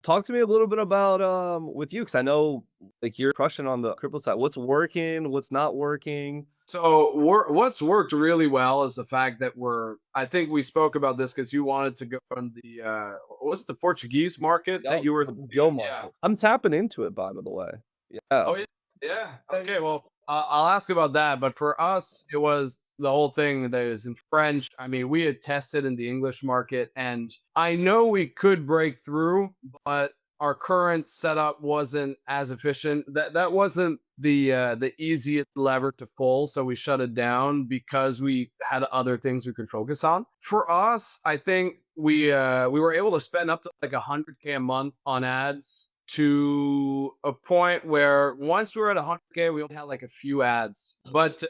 Talk to me a little bit about with you, because I know like you're crushing on the crypto side. What's working? What's not working? So what's worked really well is the fact that I think we spoke about this because you wanted to go on the what's the Portuguese market that Yo, you were the thinking Joe of? Yeah. market. I'm tapping into it, by the way. Yeah. Oh yeah. Yeah. Okay. Well, I'll ask about that. But for us, it was the whole thing that is in French. I mean, we had tested in the English market, and I know we could break through, but our current setup wasn't as efficient. That wasn't the easiest lever to pull, so we shut it down because we had other things we could focus on. For us, I think we were able to spend up to like 100K a month on ads to a point where once we were at 100K, we only had like a few ads. But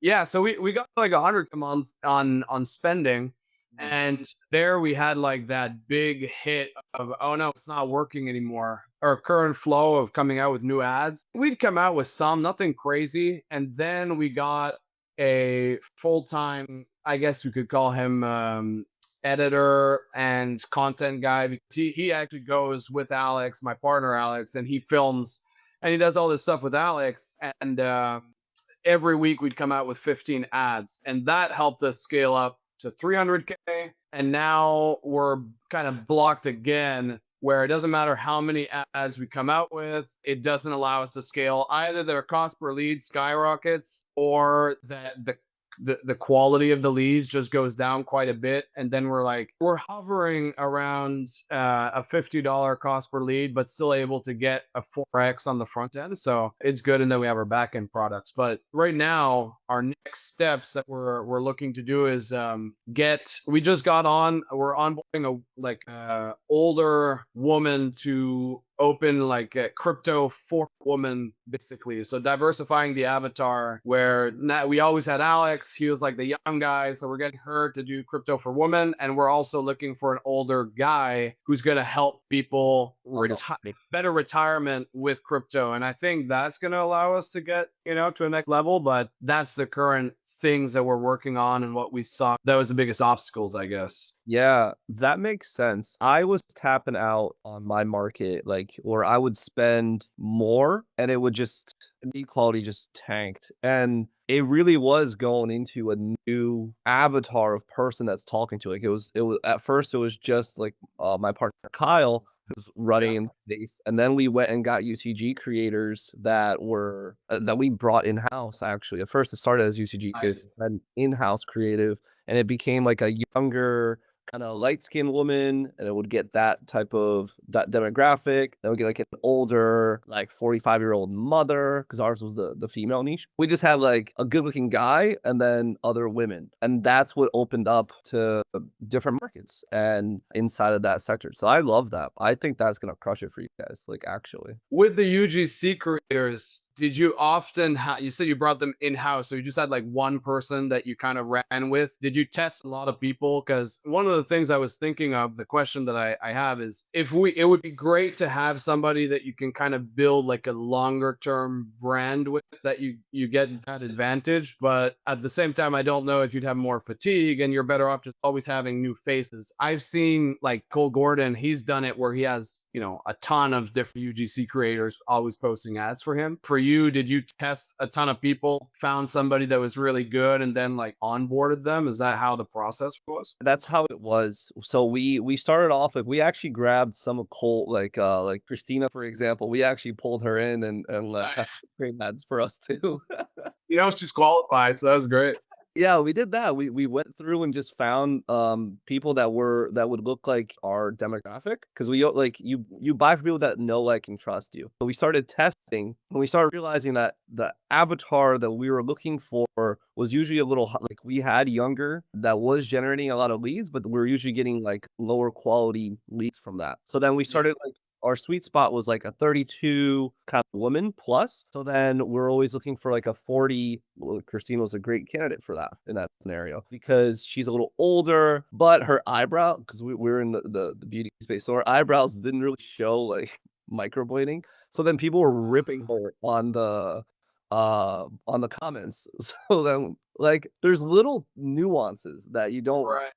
yeah, so we got like 100 a month on spending, and there we had like that big hit of, oh no, it's not working anymore. Our current flow of coming out with new ads, we'd come out with some, nothing crazy, and then we got a full time, I guess we could call him editor and content guy, because he actually goes with Alex, my partner Alex, and he films and he does all this stuff with Alex. And every week we'd come out with 15 ads, and that helped us scale up to 300K. And now we're kind of blocked again, where it doesn't matter how many ads we come out with, it doesn't allow us to scale. Either their cost per lead skyrockets, or that the quality of the leads just goes down quite a bit. And then we're hovering around a $50 cost per lead, but still able to get a 4x on the front end. So it's good. And then we have our back end products. But right now, our next steps that we're looking to do is we just got on, we're onboarding a older woman to open like a crypto for women, basically. So diversifying the avatar, where now we always had Alex, he was like the young guy, so we're getting her to do crypto for women, and we're also looking for an older guy who's going to help people better retirement with crypto. And I think that's going to allow us to get, to a next level. But that's the current things that we're working on, and what we saw that was the biggest obstacles, I guess. Yeah, that makes sense. I was tapping out on my market, like, where I would spend more and it would just the quality just tanked. And it really was going into a new avatar of person that's talking to. Like it was at first it was just like my partner Kyle who's running Yeah. in this, and then we went and got UCG creators that we brought in house. Actually, at first it started as UCG creators, Nice. and in-house creative, and it became like a younger kind of light skinned woman, and it would get that type of demographic. Then we get like an older, like 45-year-old mother, because ours was the female niche. We just had like a good looking guy and then other women. And that's what opened up to different markets and inside of that sector. So I love that. I think that's gonna crush it for you guys, like actually. With the UGC creators, did you often you said you brought them in-house, so you just had like one person that you kind of ran with? Did you test a lot of people? Because one of the things I was thinking of, the question that I have is, it would be great to have somebody that you can kind of build like a longer term brand with, that you get that advantage. But at the same time, I don't know if you'd have more fatigue, and you're better off just always having new faces. I've seen like Cole Gordon, he's done it where he has, a ton of different UGC creators always posting ads for him. For you, did you test a ton of people, found somebody that was really good, and then like onboarded them? Is that how the process was? That's how it was. So we started off like we actually grabbed some of Cole, like Christina, for example. We actually pulled her in and let her Nice. create ads for us too. She's qualified, so that's great. Yeah, we did that. We went through and just found people that would look like our demographic, because like you buy from people that know, like, and trust you. So we started testing, and we started realizing that the avatar that we were looking for was usually a little like we had younger that was generating a lot of leads, but we're usually getting like lower quality leads from that. So then we Yeah. started like our sweet spot was like a 32 kind of woman plus. So then we're always looking for like a 40. Well, Christine was a great candidate for that in that scenario, because she's a little older, but her eyebrow, because we're in the beauty space, so her eyebrows didn't really show like microblading. So then people were ripping her on the comments. So then like there's little nuances that you don't Right.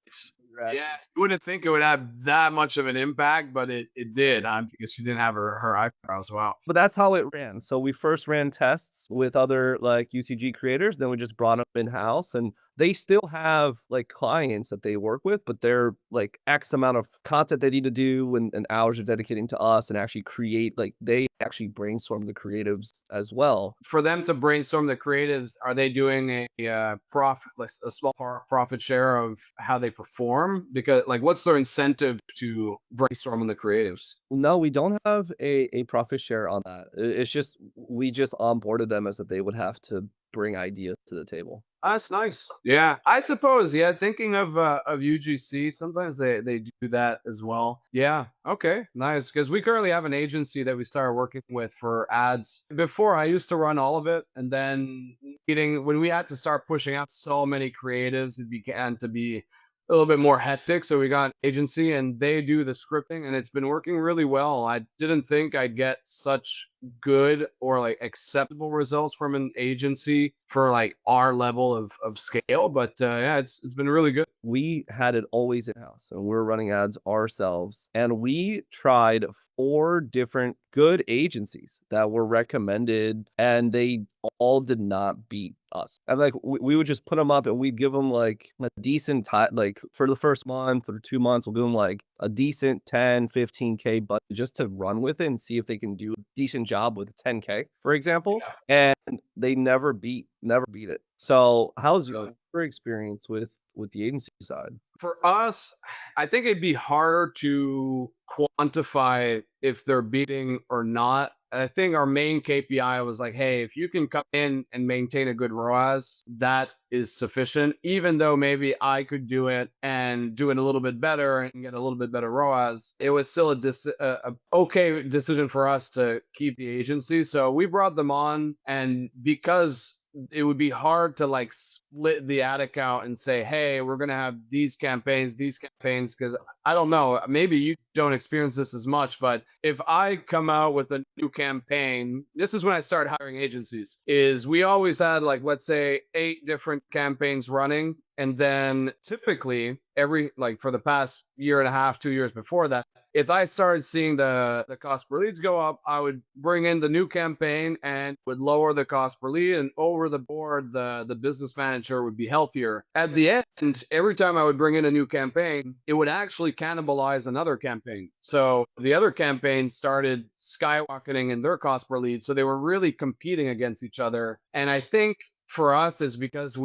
Yeah, you wouldn't think it would have that much of an impact, but it did, because she didn't have her eyebrows. Wow. But that's how it ran. So we first ran tests with other like UCG creators, then we just brought them in-house and they still have like clients that they work with, but they're like X amount of content they need to do and hours are dedicating to us and actually create like they actually brainstorm the creatives as well. For them to brainstorm the creatives, are they doing a profit, like a small profit share of how they perform? Because like, what's their incentive to brainstorm on the creatives? No, we don't have a profit share on that. It's just we just onboarded them as that they would have to bring ideas to the table. That's nice. Yeah, I suppose. Yeah, thinking of UGC, sometimes they do that as well. Yeah. Okay. Nice. Because we currently have an agency that we started working with for ads. Before I used to run all of it, and then getting when we had to start pushing out so many creatives, it began to be a little bit more hectic. So we got an agency, and they do the scripting, and it's been working really well. I didn't think I'd get such good or like acceptable results from an agency for like our level of scale, but yeah, it's been really good. We had it always in-house, and we're running ads ourselves, and we tried 4 different good agencies that were recommended, and they all did not beat us. And, like, we would just put them up, and we'd give them, like, a decent time like, for the first month or 2 months, we'll give them, like, a decent 10, 15K budget just to run with it and see if they can do a decent job with 10K, for example, and they never beat it. So, how's your experience with the agency side? For us, I think it'd be harder to quantify if they're beating or not. I think our main KPI was like, hey, if you can come in and maintain a good ROAS, that is sufficient. Even though maybe I could do it and do it a little bit better and get a little bit better ROAS, it was still a okay decision for us to keep the agency. So we brought them on, and because it would be hard to like split the ad account and say, hey, we're going to have these campaigns, because I don't know, maybe you don't experience this as much, but if I come out with a new campaign, this is when I started hiring agencies, is we always had like, let's say 8 different campaigns running. And then typically every, like for the past year and a half, 2 years before that, if I started seeing the cost per leads go up, I would bring in the new campaign and would lower the cost per lead, and over the board, the business manager would be healthier. At the end, every time I would bring in a new campaign, it would actually cannibalize another campaign. So the other campaigns started skyrocketing in their cost per lead. So they were really competing against each other. And I think for us is because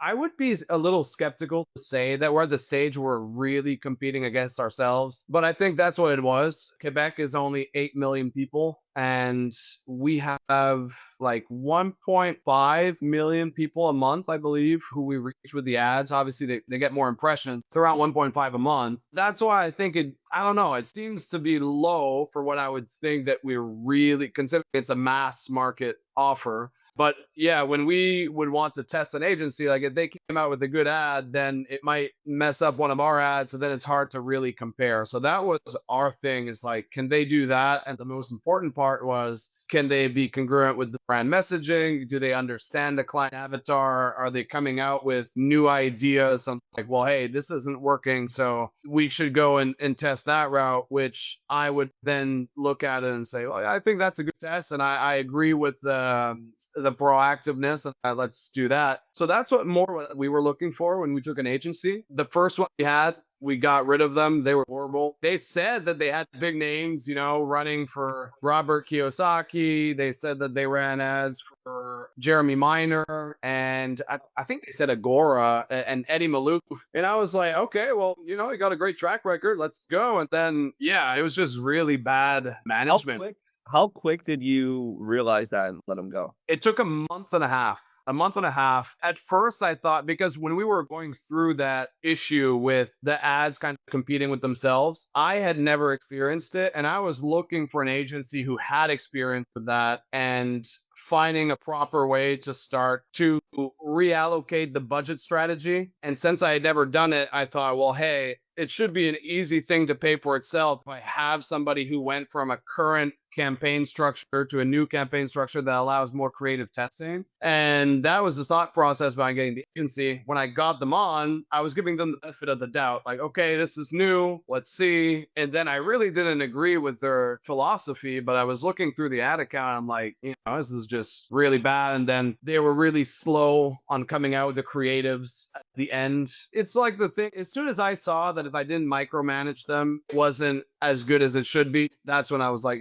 I would be a little skeptical to say that we're at the stage where we're really competing against ourselves, but I think that's what it was. Quebec is only 8 million people, and we have like 1.5 million people a month, I believe, who we reach with the ads. Obviously, they get more impressions. It's around 1.5 a month. That's why I think I don't know, it seems to be low for what I would think that we're really considering it's a mass market offer. But yeah, when we would want to test an agency, like if they came out with a good ad, then it might mess up one of our ads. So then it's hard to really compare. So that was our thing, is like, can they do that? And the most important part was, can they be congruent with the brand messaging? Do they understand the client avatar? Are they coming out with new ideas? I'm like, well, hey, this isn't working, so we should go and test that route, which I would then look at it and say, well, I think that's a good test. And I agree with the proactiveness. And let's do that. So that's what we were looking for when we took an agency. The first one we had, we got rid of them. They were horrible. They said that they had big names, running for Robert Kiyosaki. They said that they ran ads for Jeremy Minor, and I think they said Agora and Eddie Malouf. And I was like, okay, well, you got a great track record. Let's go. And then, yeah, it was just really bad management. How quick did you realize that and let them go? It took a month and a half. A month and a half. At first, I thought, because when we were going through that issue with the ads kind of competing with themselves, I had never experienced it. And I was looking for an agency who had experience with that and finding a proper way to start to reallocate the budget strategy. And since I had never done it, I thought, well, hey, it should be an easy thing to pay for itself. If I have somebody who went from a current campaign structure to a new campaign structure that allows more creative testing. And that was the thought process behind getting the agency. When I got them on, I was giving them the benefit of the doubt. Like, okay, this is new. Let's see. And then I really didn't agree with their philosophy, but I was looking through the ad account. I'm like, this is just really bad. And then they were really slow on coming out with the creatives at the end. It's like the thing, as soon as I saw that if I didn't micromanage them, it wasn't as good as it should be, that's when I was like,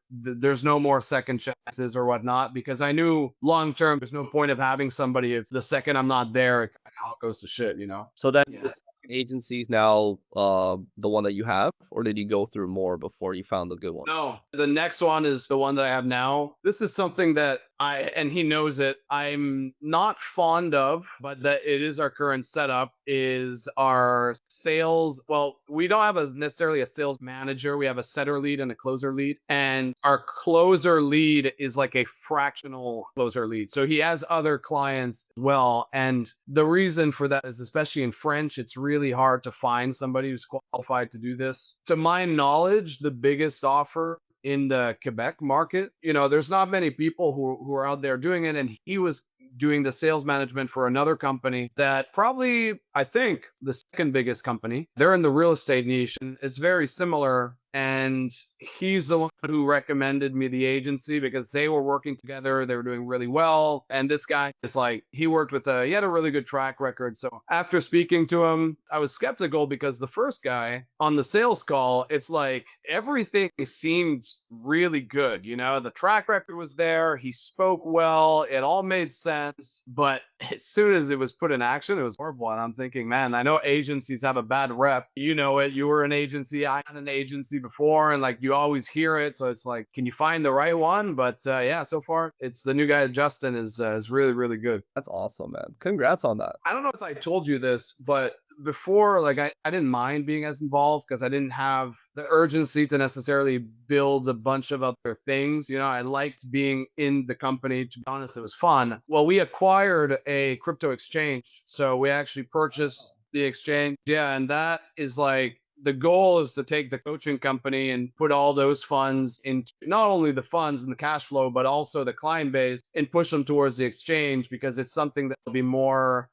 there's no more second chances or whatnot, because I knew long term there's no point of having somebody if the second I'm not there, it all goes to shit. So then this agency is now the one that you have, or did you go through more before you found the good one? No, the next one is the one that I have now. This is something that and he knows it, I'm not fond of, but that it is our current setup, is our sales. Well, we don't have necessarily a sales manager. We have a setter lead and a closer lead. And our closer lead is like a fractional closer lead. So he has other clients as well. And the reason for that is, especially in French, it's really hard to find somebody who's qualified to do this. To my knowledge, the biggest offer in the Quebec market, there's not many people who are out there doing it. And he was doing the sales management for another company that probably, I think, the second biggest company. They're in the real estate niche, and it's very similar. And he's the one who recommended me the agency because they were working together. They were doing really well. And this guy is like, he had a really good track record. So after speaking to him, I was skeptical because the first guy on the sales call, it's like everything seemed really good. The track record was there. He spoke well. It all made sense. But as soon as it was put in action, it was horrible. And I'm thinking, man, I know agencies have a bad rep. You know it. You were an agency. I had an agency before, and like you always hear it, so it's like, can you find the right one? But so far it's the new guy, Justin, is really, really good. That's awesome, man. Congrats on that. I don't know if I told you this, but before, like I didn't mind being as involved because I didn't have the urgency to necessarily build a bunch of other things. I liked being in the company. To be honest, it was fun. Well, we acquired a crypto exchange, so we actually purchased the exchange. Yeah, and that is like, the goal is to take the coaching company and put all those funds into not only the funds and the cash flow, but also the client base, and push them towards the exchange, because it's something that will be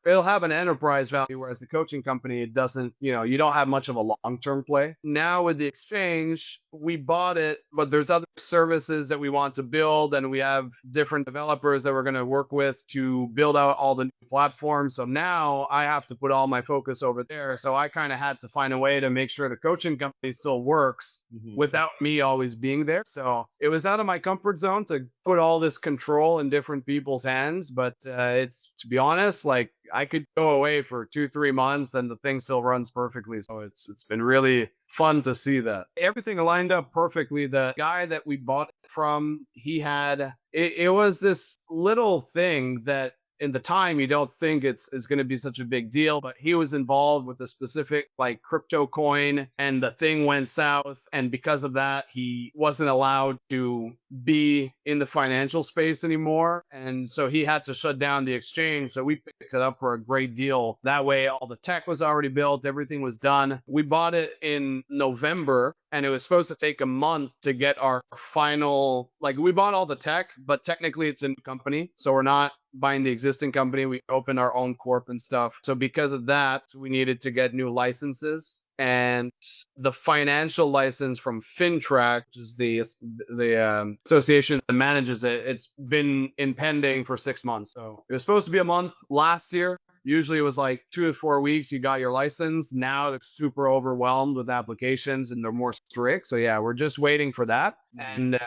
it'll have an enterprise value. Whereas the coaching company, it doesn't, you don't have much of a long-term play. Now with the exchange, we bought it, but there's other services that we want to build. And we have different developers that we're going to work with to build out all the new platforms. So now I have to put all my focus over there. So I kind of had to find a way to make sure the coaching company still works without me always being there. So it was out of my comfort zone to put all this control in different people's hands. But it's, to be honest, like I could go away for 2-3 months and the thing still runs perfectly. So it's been really fun to see that everything lined up perfectly. The guy that we bought it from, he had, it was this little thing that in the time you don't think it's going to be such a big deal, but he was involved with a specific like crypto coin, and the thing went south, and because of that he wasn't allowed to be in the financial space anymore, and so he had to shut down the exchange. So we picked it up for a great deal. That way all the tech was already built, everything was done. We bought it in November, and it was supposed to take a month to get our final, like we bought all the tech, but technically it's a new company, so we're not buying the existing company. We opened our own corp and stuff. So because of that, we needed to get new licenses. And the financial license from FinTrack, which is the association that manages it, it's been impending for 6 months. So it was supposed to be a month last year. Usually it was like 2 to 4 weeks you got your license. Now they're super overwhelmed with applications and they're more strict. So yeah, we're just waiting for that. And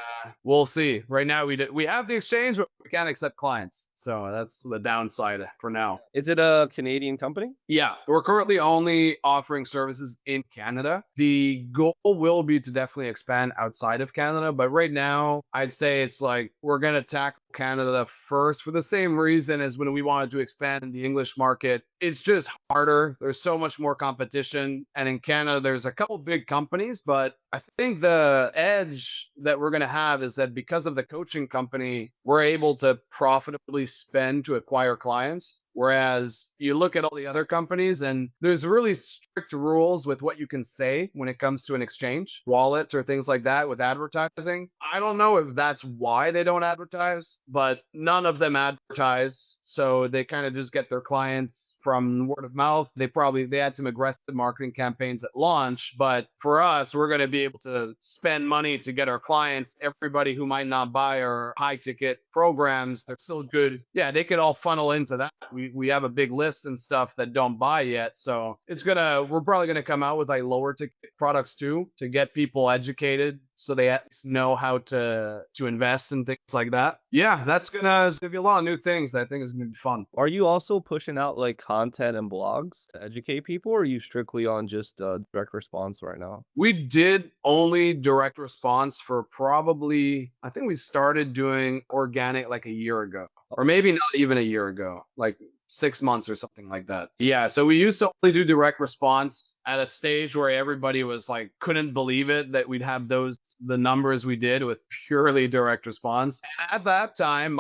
we'll see. Right now we have the exchange, but we can't accept clients. So that's the downside for now. Is it a Canadian company? Yeah, we're currently only offering services in Canada. The goal will be to definitely expand outside of Canada, but right now I'd say it's like we're going to tackle Canada first for the same reason as when we wanted to expand in the English market. It's just harder. There's so much more competition. And in Canada, there's a couple big companies, but I think the edge that we're going to have is that because of the coaching company, we're able to profitably spend to acquire clients. Whereas you look at all the other companies and there's really strict rules with what you can say when it comes to an exchange, wallets or things like that with advertising. I don't know if that's why they don't advertise, but none of them advertise. So they kind of just get their clients from word of mouth. They had some aggressive marketing campaigns at launch, but for us, we're going to be able to spend money to get our clients, everybody who might not buy our high ticket programs, they're still good. Yeah, they could all funnel into that. We have a big list and stuff that don't buy yet. So we're probably gonna come out with like lower ticket products too to get people educated so they at least know how to invest and things like that. Yeah, that's gonna give you a lot of new things that I think is gonna be fun. Are you also pushing out like content and blogs to educate people, or are you strictly on just direct response right now? We did only direct response for probably, I think we started doing organic like a year ago, or maybe not even a year ago, like 6 months or something like that. Yeah. So we used to only do direct response at a stage where everybody was like, couldn't believe it that we'd have the numbers we did with purely direct response. And at that time,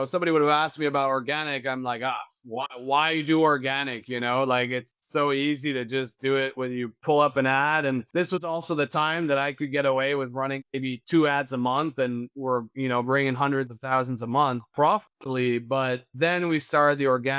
somebody would have asked me about organic. I'm like, why do organic? Like it's so easy to just do it when you pull up an ad. And this was also the time that I could get away with running maybe 2 ads a month and we're, bringing hundreds of thousands a month profitably. But then we started the organic.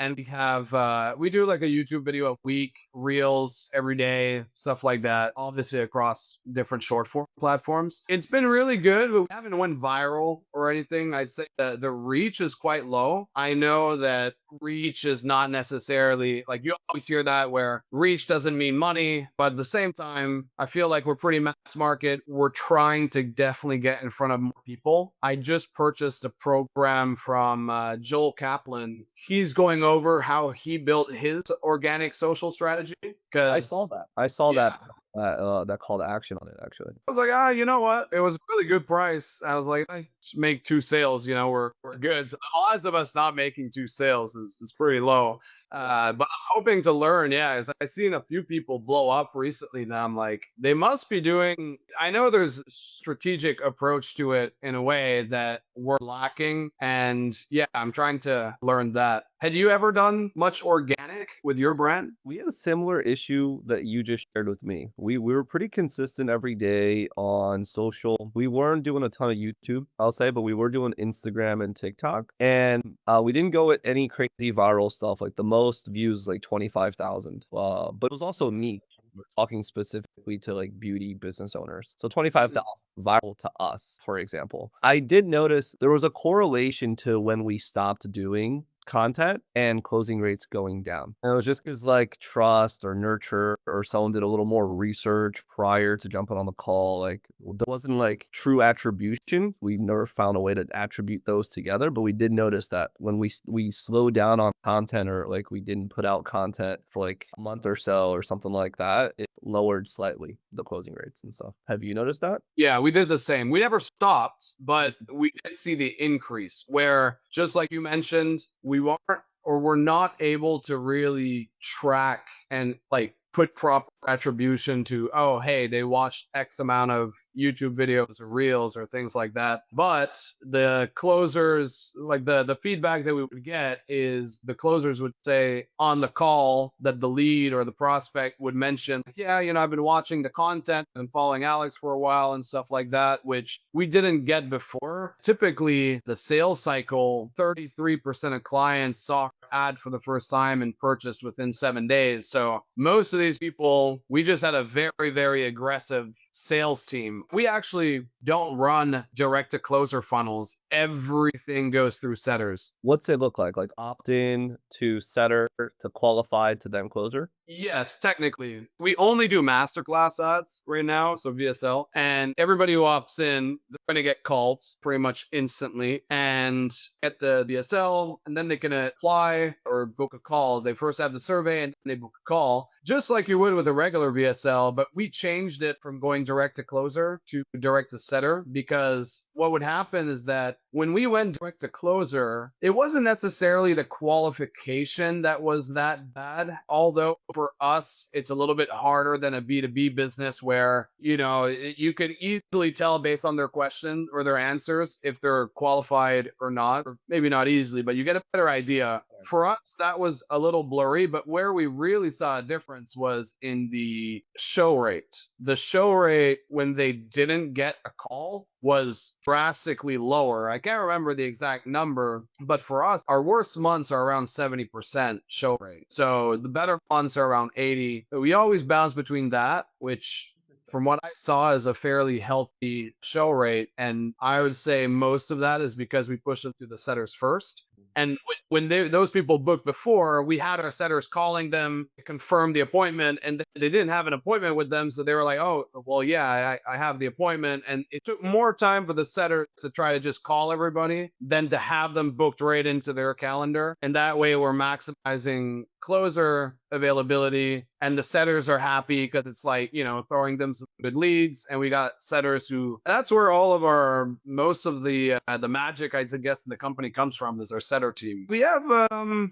And we do like a YouTube video a week, reels every day, stuff like that, obviously across different short form platforms. It's been really good, but we haven't went viral or anything. I'd say the reach is quite low. I know that reach is not necessarily like you always hear that where reach doesn't mean money, but at the same time, I feel like we're pretty mass market. We're trying to definitely get in front of more people. I just purchased a program from Joel Kaplan. He's going over how he built his organic social strategy. I saw that. That call to action on it actually. I was like, you know what? It was a really good price. I was like, I just make 2 sales, we're good. So the odds of us not making 2 sales is pretty low. But I'm hoping to learn. Yeah, as I've seen a few people blow up recently. Now I'm like, they must be doing. I know there's a strategic approach to it in a way that we're lacking, and yeah, I'm trying to learn that. Had you ever done much organic with your brand? We had a similar issue that you just shared with me. We were pretty consistent every day on social. We weren't doing a ton of YouTube, I'll say, but we were doing Instagram and TikTok. And we didn't go at any crazy viral stuff. Like the most views, like 25,000. But it was also niche. We're talking specifically to like beauty business owners. So 25,000 viral to us, for example. I did notice there was a correlation to when we stopped doing content and closing rates going down. And it was just because like trust or nurture or someone did a little more research prior to jumping on the call. Like there wasn't like true attribution. We never found a way to attribute those together, but we did notice that when we slowed down on content or like we didn't put out content for like a month or so or something like that, it lowered slightly the closing rates and stuff. Have you noticed that? Yeah, we did the same. We never stopped, but we did see the increase where, just like you mentioned, we're not able to really track and like put proper attribution to, oh, hey, they watched X amount of YouTube videos or reels or things like that. But the closers, like the feedback that we would get is the closers would say on the call that the lead or the prospect would mention, yeah, I've been watching the content and following Alex for a while and stuff like that, which we didn't get before. Typically, the sales cycle, 33% of clients saw our ad for the first time and purchased within 7 days. So most of these people, we just had a very, very aggressive sales team. We actually don't run direct to closer funnels. Everything goes through setters. What's it look like? Like opt-in to setter to qualify to then closer? Yes, technically. We only do masterclass ads right now, so VSL. And everybody who opts in, they're going to get called pretty much instantly and get the VSL, and then they can apply or book a call. They first have the survey and then they book a call, just like you would with a regular VSL. But we changed it from going direct to closer to direct to setter, because what would happen is that when we went direct to closer, it wasn't necessarily the qualification that was that bad, although for us, it's a little bit harder than a B2B business where, you can easily tell based on their question or their answers if they're qualified or not, or maybe not easily, but you get a better idea For us, that was a little blurry, but where we really saw a difference was in the show rate. The show rate when they didn't get a call was drastically lower. I can't remember the exact number, but for us, our worst months are around 70% show rate. So the better months are around 80. We always bounce between that, which from what I saw is a fairly healthy show rate. And I would say most of that is because we push them through the setters first. And when those people booked before, we had our setters calling them to confirm the appointment, and they didn't have an appointment with them. So they were like, oh, well, yeah, I have the appointment. And it took more time for the setters to try to just call everybody than to have them booked right into their calendar. And that way we're maximizing closer availability, and the setters are happy because it's like, throwing them some good leads. And we got setters that's where all of most of the magic, I guess, in the company comes from, is our setter team. We have I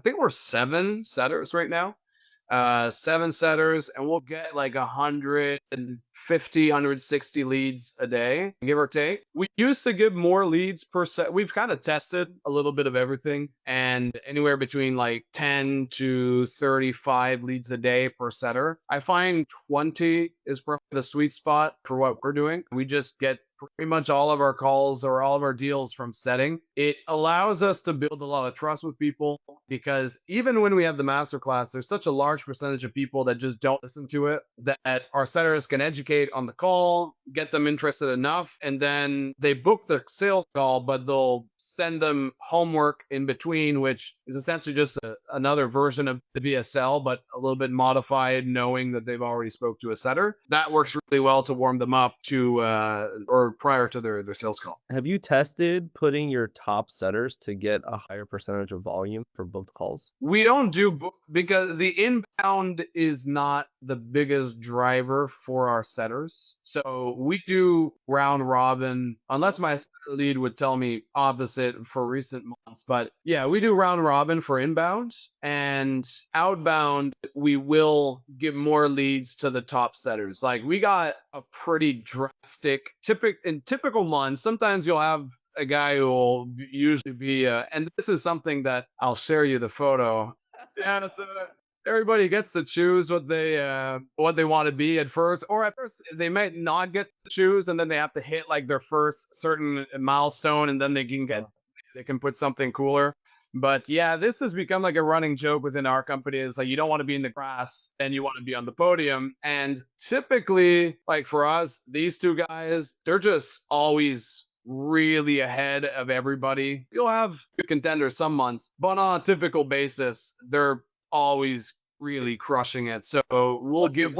think we're 7 setters right now. 7 setters, and we'll get like 150, 160 leads a day, give or take. We used to give more leads per set. We've kind of tested a little bit of everything, and anywhere between like 10 to 35 leads a day per setter. I find 20 is probably the sweet spot for what we're doing. We just get pretty much all of our calls or all of our deals from setting. It allows us to build a lot of trust with people, because even when we have the masterclass, there's such a large percentage of people that just don't listen to it, that our setters can educate on the call, get them interested enough, and then they book the sales call, but they'll send them homework in between, which is essentially just another version of the VSL, but a little bit modified, knowing that they've already spoke to a setter. That works really well to warm them up to or prior to their sales call. Have you tested putting your top setters to get a higher percentage of volume for both calls? We don't do because the inbound is not the biggest driver for our setters. So we do round robin, unless my lead would tell me opposite for recent months. But yeah, we do round robin for inbound, and outbound, we will give more leads to the top setters. Like, we got a pretty drastic in typical months. Sometimes you'll have a guy who will usually be, and this is something that I'll share you the photo. Yeah, so everybody gets to choose what they want to be at first, or at first they might not get to choose, and then they have to hit like their first certain milestone, and then they can put something cooler. But yeah, this has become like a running joke within our company. Is like, you don't want to be in the grass and you want to be on the podium. And typically, like for us, these two guys, they're just always really ahead of everybody. You'll have good contenders some months, but on a typical basis, they're always really crushing it. So we'll give.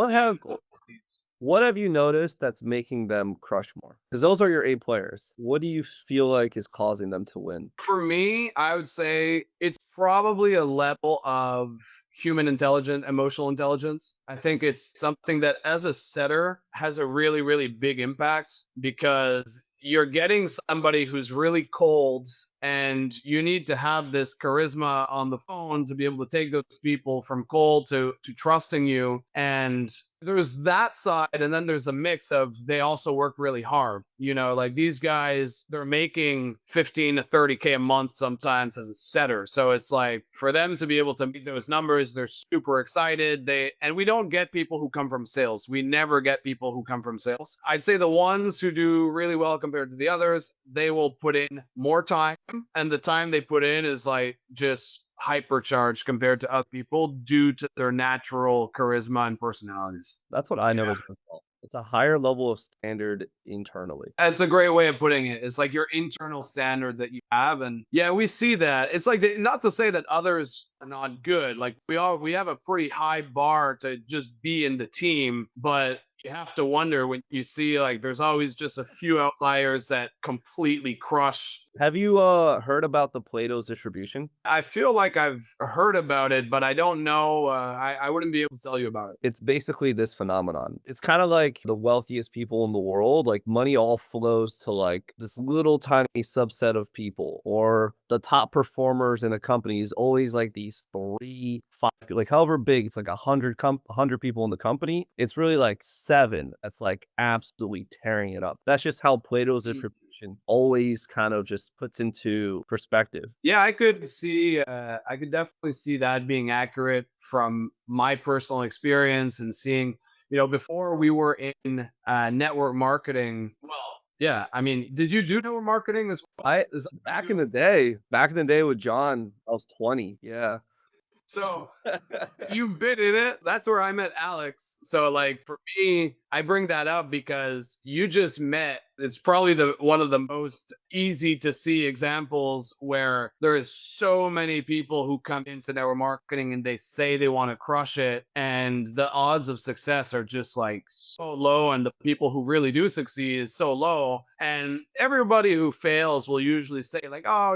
What have you noticed that's making them crush more? Because those are your A players. What do you feel like is causing them to win? For me, I would say it's probably a level of human intelligence, emotional intelligence. I think it's something that as a setter has a really, really big impact, because you're getting somebody who's really cold, and you need to have this charisma on the phone to be able to take those people from cold to trusting you. And there's that side, and then there's a mix of, they also work really hard. Like these guys, they're making 15 to 30K a month sometimes as a setter. So it's like, for them to be able to meet those numbers, they're super excited. And we don't get people who come from sales. We never get people who come from sales. I'd say the ones who do really well compared to the others, they will put in more time, and the time they put in is like just hypercharged compared to other people due to their natural charisma and personalities. That's what I noticed as well. It's a higher level of standard internally. That's a great way of putting it. It's like your internal standard that you have. And yeah, we see that. It's like, not to say that others are not good. Like, we have a pretty high bar to just be in the team, but you have to wonder when you see like there's always just a few outliers that completely crush. Have you heard about the Plato's distribution? I feel like I've heard about it, but I don't know. I wouldn't be able to tell you about it. It's basically this phenomenon. It's kind of like the wealthiest people in the world. Like, money all flows to like this little tiny subset of people, or the top performers in a company is always like these 3, 5, like however big, it's like 100 people in the company. It's really like 7 that's like absolutely tearing it up. That's just how Plato's Mm. information always kind of just puts into perspective. Yeah, I could definitely see that being accurate from my personal experience and seeing, before we were in network marketing. Well, yeah, I mean, did you do network marketing as well? I Is back in the day with John, I was 20. Yeah. so you've been in it. That's where I met Alex. So like for me, I bring that up because you just met. It's probably the one of the most easy to see examples where there is so many people who come into network marketing and they say they want to crush it, and the odds of success are just like so low, and the people who really do succeed is so low. And everybody who fails will usually say like, oh,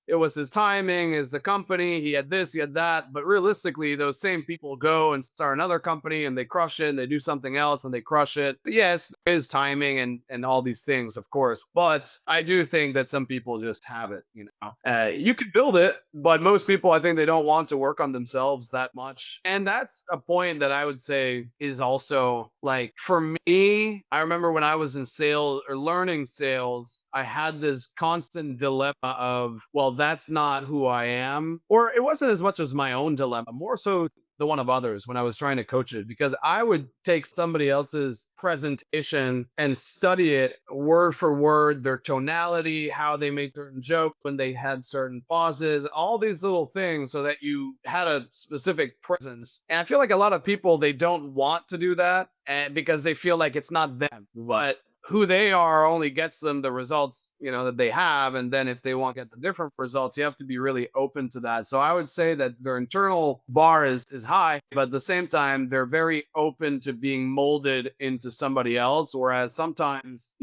it was his timing, is the company, he had this, he had that. But realistically, those same people go and start another company and they crush it, and they do something else and they crush it. Yes, there is timing and all these things, of course, but I do think that some people just have it. You can build it, but most people, I think, they don't want to work on themselves that much. And that's a point that I would say is also like, for me, I remember when I was in sales or learning sales, I had this constant dilemma of, well, that's not who I am. Or it wasn't as much as my own dilemma, more so the one of others when I was trying to coach it, because I would take somebody else's presentation and study it word for word, their tonality, how they made certain jokes, when they had certain pauses, all these little things, so that you had a specific presence. And I feel like a lot of people, they don't want to do that, and because they feel like it's not them. But who they are only gets them the results, that they have. And then if they want to get the different results, you have to be really open to that. So I would say that their internal bar is high, but at the same time, they're very open to being molded into somebody else. Whereas sometimes,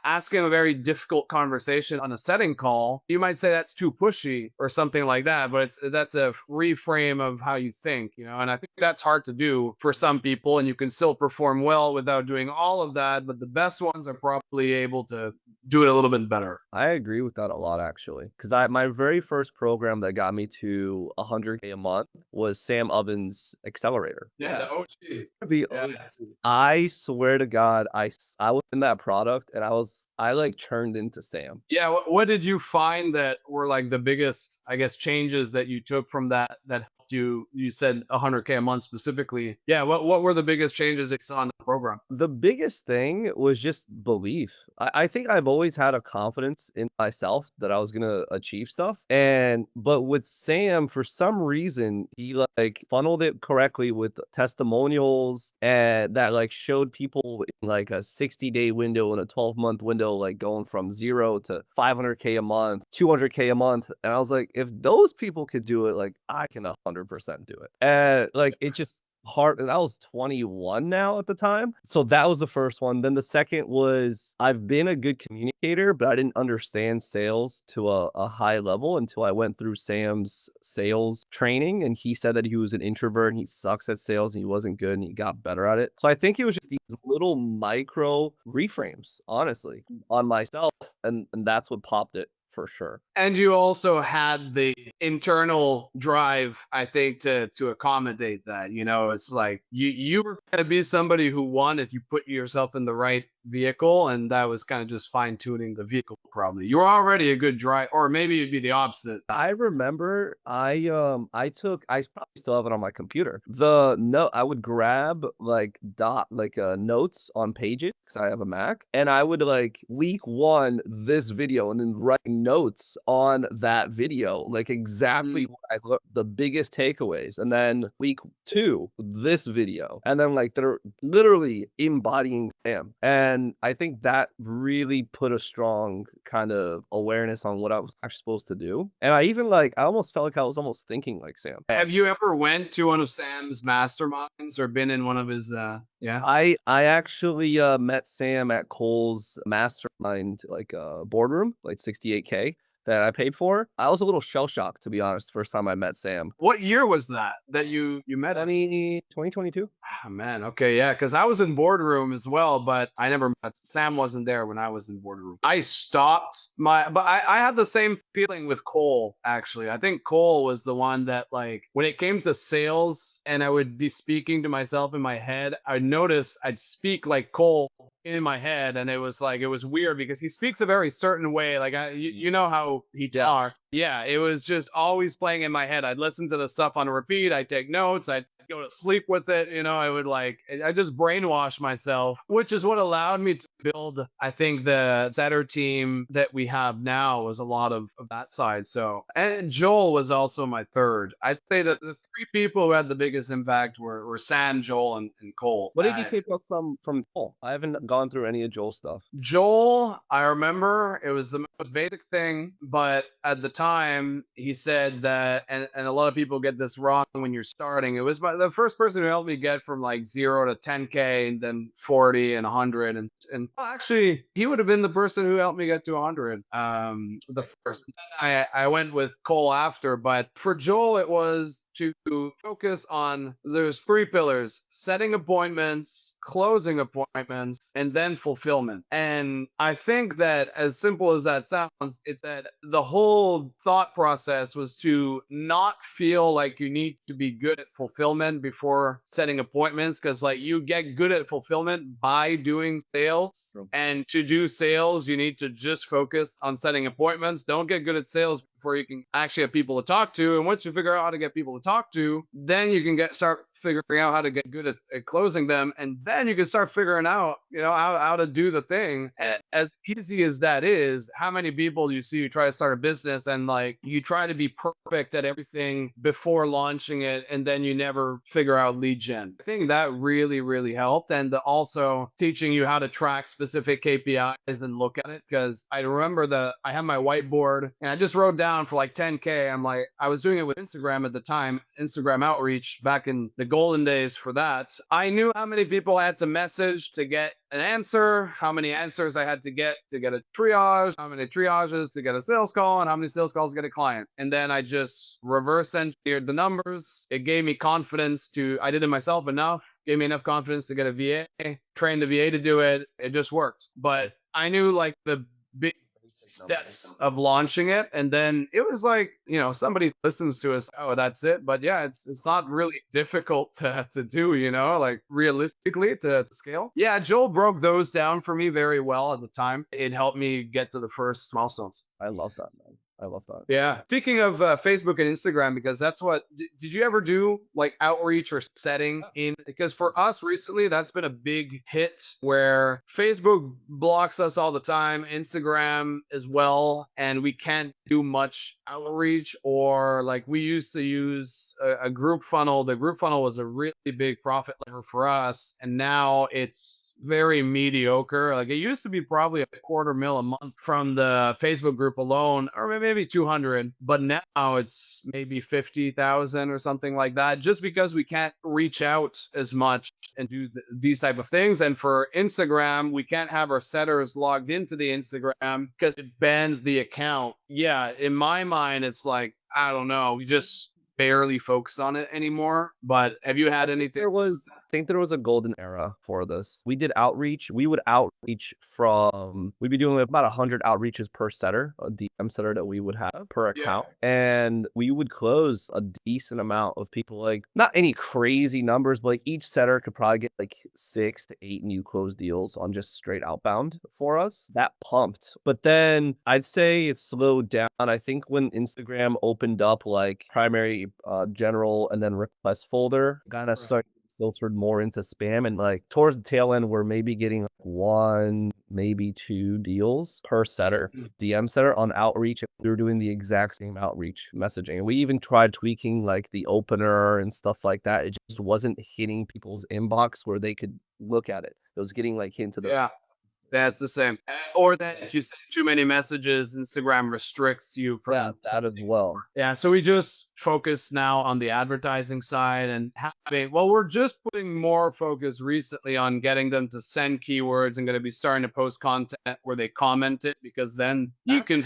asking a very difficult conversation on a setting call, you might say that's too pushy or something like that. But that's a reframe of how you think, and I think that's hard to do for some people. And you can still perform well without doing all of that. But the best ones are probably able to do it a little bit better. I agree with that a lot actually, because I my very first program that got me to 100K a month was Sam Ovens Accelerator. Yeah, the OG. The Yeah. I swear to God, I was in that product and I like churned into Sam. Yeah. What did you find that were like the biggest, I guess, changes that you took from that helped you? You said 100K a month specifically. Yeah. What were the biggest changes that you saw in the program? The biggest thing was just belief. I think I've always had a confidence in myself that I was gonna achieve stuff. But with Sam, for some reason, he like funneled it correctly with testimonials and that like showed people in like a 60-day window and a 12-month window, like going from 0 to 500K a month, 200K a month. And I was like, if those people could do it, like I can 100% do it. And like it just hard, and I was 21 now at the time. So that was the first one. Then the second was I've been a good communicator, but I didn't understand sales to a high level until I went through Sam's sales training. And he said that he was an introvert and he sucks at sales and he wasn't good and he got better at it. So I think it was just these little micro reframes, honestly, on myself. And that's what popped it for sure. And you also had the internal drive, I think, to accommodate that. It's like you were going to be somebody who won if you put yourself in the right vehicle, and that was kind of just fine tuning the vehicle. Probably you were already a good drive, or maybe it'd be the opposite. I remember I probably still have it on my computer. The note I would grab like notes on pages because I have a Mac, and I would like week 1 this video and then write notes on that video, like exactly what I learned, the biggest takeaways, and then week 2 this video, and then like they're literally embodying Sam. And I think that really put a strong kind of awareness on what I was actually supposed to do. And I even like I almost felt like I was almost thinking like Sam. Have you ever went to one of Sam's masterminds or been in one of his? Yeah. I actually met Sam at Cole's mastermind like boardroom, like 68K. that I paid for. I was a little shell shocked, to be honest, first time I met Sam. What year was that you met him? 2022. Ah, man, okay, yeah, because I was in boardroom as well, but I never met Sam. Wasn't there when I was in boardroom. I stopped but I had the same feeling with Cole, actually. I think Cole was the one that, like, when it came to sales and I would be speaking to myself in my head, I'd notice I'd speak like Cole in my head, and it was like, it was weird because he speaks a very certain way. Like, you know how he talks. Yeah, it was just always playing in my head. I'd listen to the stuff on repeat. I'd take notes. I'd go to sleep with it. I would, like, I just brainwash myself, which is what allowed me to build, I think, the setter team that we have now was a lot of that side. So, and Joel was also my third. I'd say that the three people who had the biggest impact were Sam, Joel, and Cole. What did you pick up from Joel? I haven't gone through any of Joel's stuff. Joel, I remember it was the most basic thing, but at the time he said that, and a lot of people get this wrong when you're starting. It was the first person who helped me get from like 0 to 10K and then 40 and 100. And well, actually, he would have been the person who helped me get to 100. The first. I went with Cole after, but for Joel, it was to focus on those three pillars: setting appointments, closing appointments, and then fulfillment. And I think that, as simple as that sounds, it's that the whole thought process was to not feel like you need to be good at fulfillment before setting appointments, because, like, you get good at fulfillment by doing sales. And to do sales, you need to just focus on setting appointments. Don't get good at sales before you can actually have people to talk to. And once you figure out how to get people to talk to, then you can start figuring out how to get good at closing them, and then you can start figuring out, how to do the thing. And as easy as that is, how many people you see who try to start a business and, like, you try to be perfect at everything before launching it, and then you never figure out lead gen. I think that really, really helped. And also teaching you how to track specific KPIs and look at it, because I remember I had my whiteboard and I just wrote down for like 10K. I was doing it with Instagram at the time, Instagram outreach back in the golden days for that. I knew how many people I had to message to get an answer, how many answers I had to get a triage, how many triages to get a sales call, and how many sales calls to get a client. And then I just reverse engineered the numbers. It gave me confidence I did it myself enough, gave me enough confidence to get a VA, trained the VA to do it. It just worked. But I knew, like, the big steps of launching it, and then it was like, somebody listens to us, oh, that's it. But yeah, it's not really difficult to do, like, realistically to scale. Yeah, Joel broke those down for me very well at the time. It helped me get to the first milestones. I love that, man. I love that. Yeah. Speaking of Facebook and Instagram, because that's what, did you ever do, like, outreach or setting in? Because for us recently, that's been a big hit where Facebook blocks us all the time, Instagram as well, and we can't do much outreach. Or, like, we used to use a group funnel. The group funnel was a really big profit lever for us, and now it's very mediocre. Like, it used to be probably $250,000 a month from the Facebook group alone, or maybe 200, but now it's maybe 50,000 or something like that, just because we can't reach out as much and do these type of things. And for Instagram, we can't have our setters logged into the Instagram because it bans the account. Yeah, in my mind, it's like, I don't know, we just barely focus on it anymore. But have you had anything? I think there was a golden era for this. We did outreach. We would outreach we'd be doing about 100 outreaches per setter, a DM setter that we would have per account. And we would close a decent amount of people, like, not any crazy numbers, but like each setter could probably get like 6 to 8 new closed deals on just straight outbound for us. That pumped. But then I'd say it slowed down. I think when Instagram opened up, like, primary, general, and then request folder, kind of started filtered more into spam, and, like, towards the tail end, we're maybe getting like 1, maybe 2 deals per setter, DM setter on outreach. We were doing the exact same outreach messaging, and we even tried tweaking, like, the opener and stuff like that. It just wasn't hitting people's inbox where they could look at it. It was getting, like, into the That's the same. Or that if you send too many messages, Instagram restricts you from that as well. Yeah, so we just focus now on the advertising side, and we're just putting more focus recently on getting them to send keywords, and going to be starting to post content where they comment it, because then you can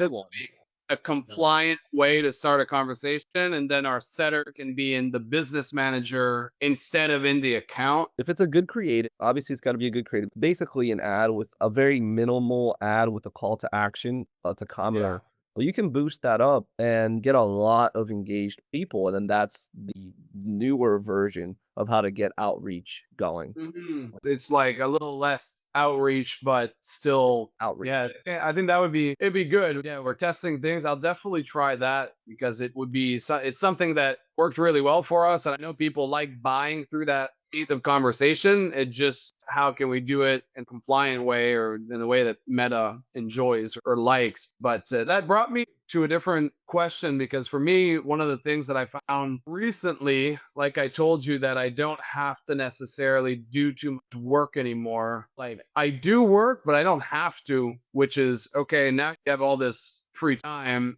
a compliant way to start a conversation, and then our setter can be in the business manager instead of in the account. If it's a good creative, obviously it's got to be a good creative. Basically, an ad with a very minimal ad with a call to action. That's a Yeah. commoner. But you can boost that up and get a lot of engaged people. And then that's the newer version of how to get outreach going. It's like a little less outreach, but still, Outreach. yeah, I think that would be it'd be good. Yeah, we're testing things. I'll definitely try that because it would be it's something that worked really well for us, and I know people like buying through that piece of conversation. It just how can we do it in a compliant way or in a way that Meta enjoys or likes. But that brought me to a different question because for me, one of the things that I found recently, like I told you, that I don't have to necessarily do too much work anymore. Like I do work, but I don't have to, which is okay. Now you have all this free time.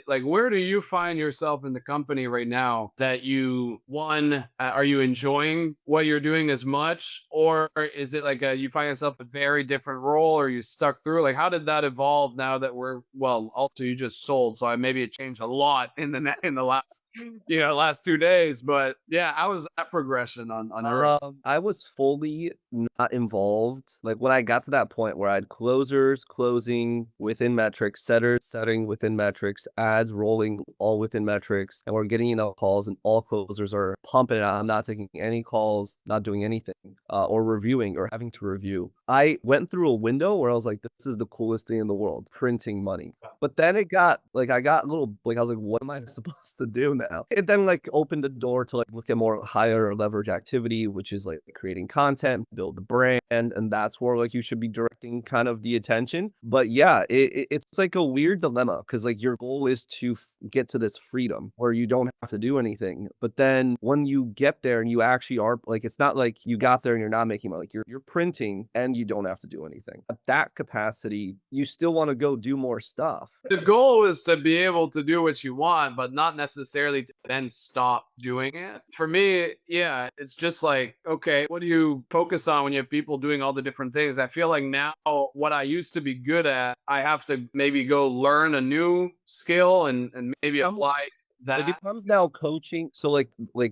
Where do you find yourself in the company right now that are you enjoying what you're doing as much? Or is it like you find yourself a very different role or you stuck through? Like, how did that evolve now that also you just sold. So maybe it changed a lot in the last, last 2 days. But yeah, how was that progression on your I was fully not involved. Like when I got to that point where I had closers closing within metrics, setters setting within metrics, ads rolling all within metrics, and we're getting enough calls, and all closers are pumping it out. I'm not taking any calls, not doing anything, or reviewing or having to review. I went through a window where I was like, this is the coolest thing in the world, printing money. But then it got like I got a little like I was like, what am I supposed to do now? It then like opened the door to like look at more higher leverage activity, which is like creating content, build the brand, and that's where like you should be directing kind of the attention. But yeah, it's like a weird dilemma because like your goal is to get to this freedom where you don't have to do anything. But then when you get there and you actually are like, it's not like you got there and you're not making money. Like you're printing and you don't have to do anything. At that capacity, you still want to go do more stuff. the goal is to be able to do what you want, but not necessarily to then stop doing it. For me, yeah, it's just like, okay, what do you focus on when you have people doing all the different things? I feel like now what I used to be good at, I have to maybe go learn a new skill and maybe apply It that. becomes now coaching. So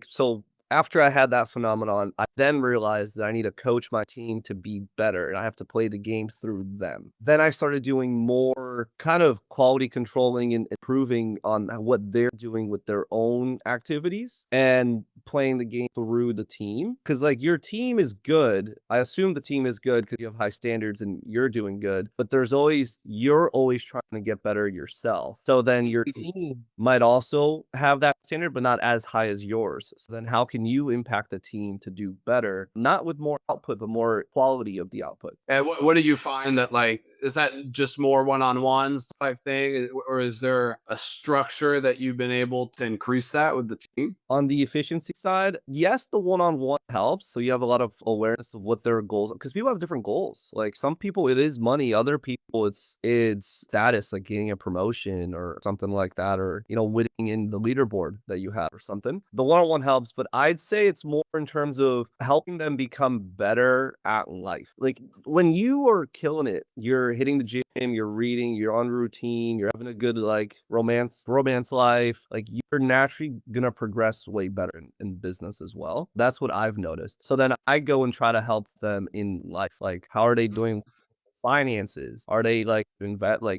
so after I had that phenomenon, I then realized that I need to coach my team to be better and I have to play the game through them. Then I started doing more kind of quality controlling and improving on what they're doing with their own activities and playing the game through the team. Cause like your team is good. I assume the team is good because you have high standards and you're doing good, but you're always trying to get better yourself. So then your team might also have that standard, but not as high as yours. So then how can you impact the team to do better, not with more output, but more quality of the output? And what do you find that like is that just more one-on-ones type thing, or is there a structure that you've been able to increase that with the team? On the efficiency side, yes, the one-on-one helps. So you have a lot of awareness of what their goals are because people have different goals. Like some people it is money, other people it's status, like getting a promotion or something like that, or winning in the leaderboard that you have or something. The one-on-one helps, but I'd say it's more in terms of helping them become better at life. Like when you are killing it, you're hitting the gym, you're reading, you're on routine, you're having a good like romance life, like you're naturally gonna progress way better in business as well. That's what I've noticed. So then I go and try to help them in life. Like how are they doing finances? Are they like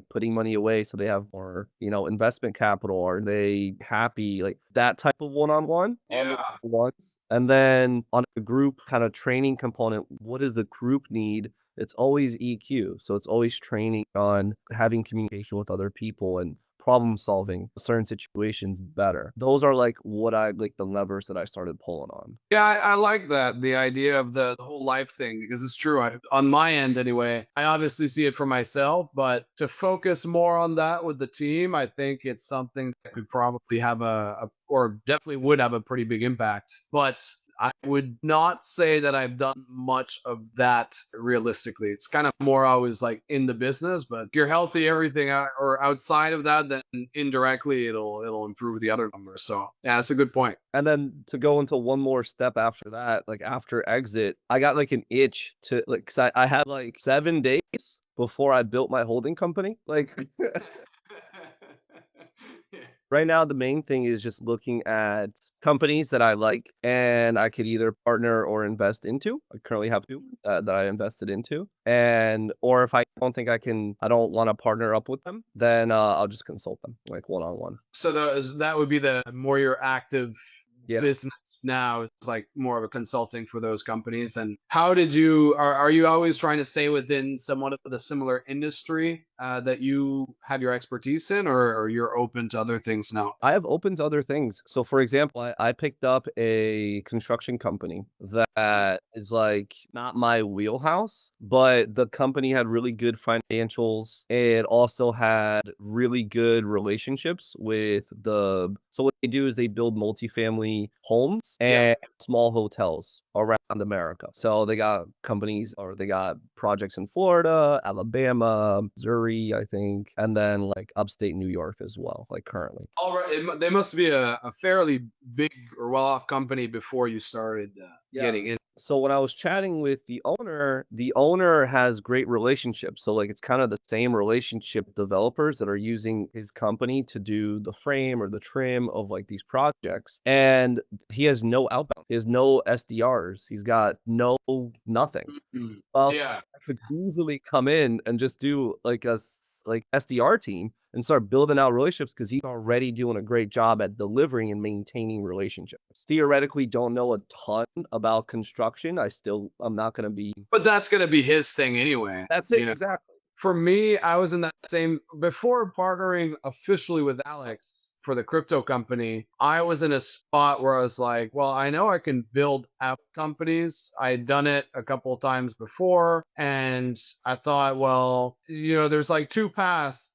putting money away so they have more, investment capital? Are they happy? Like that type of one-on-one on the Yeah. ones. And then on a group kind of training component, what does the group need? It's always EQ. So it's always training on having communication with other people and problem solving certain situations better. Those are like what I like the levers that I started pulling on. Yeah, I like that, the idea of the whole life thing, because it's true. On my end, anyway, I obviously see it for myself, but to focus more on that with the team, I think it's something that could probably have or definitely would have a pretty big impact. But I would not say that I've done much of that realistically. It's kind of more always like in the business, but if you're healthy, everything or outside of that, then indirectly it'll improve the other numbers. So yeah, that's a good point. And then to go into one more step after that, like after exit, I got like an itch to like, cause I had like 7 days before I built my holding company. Like Right now, the main thing is just looking at companies that I like and I could either partner or invest into. I currently have two that I invested into. And, or if I don't think I don't want to partner up with them, then I'll just consult them like one on one. So that would be the more your active Yeah. business now. It's like more of a consulting for those companies. And how did you are you always trying to stay within somewhat of the similar industry that you have your expertise in, or you're open to other things now? I have opened to other things. So, for example, I picked up a construction company that is like not my wheelhouse, but the company had really good financials. It also had really good relationships with the. So, what they do is they build multifamily homes Yeah. and small hotels around America. So, they got companies or they got projects in Florida, Alabama, Missouri, I think, and then like upstate New York as well, like currently. All right. They must be a fairly big or well-off company before you started getting in. So when I was chatting with the owner has great relationships. So like it's kind of the same relationship developers that are using his company to do the frame or the trim of like these projects. And he has no outbound. He has no SDRs. He's got no nothing. Mhm. Else Yeah. I could easily come in and just do like like SDR team and start building out relationships because he's already doing a great job at delivering and maintaining relationships. Theoretically, don't know a ton about construction. I'm not going to be. But that's gonna be his thing anyway. That's You it. know. Exactly. For me, I was in that same before partnering officially with Alex for the crypto company. I was in a spot where I was like, well, I know I can build app companies. I had done it a couple of times before, and I thought, well, there's like two paths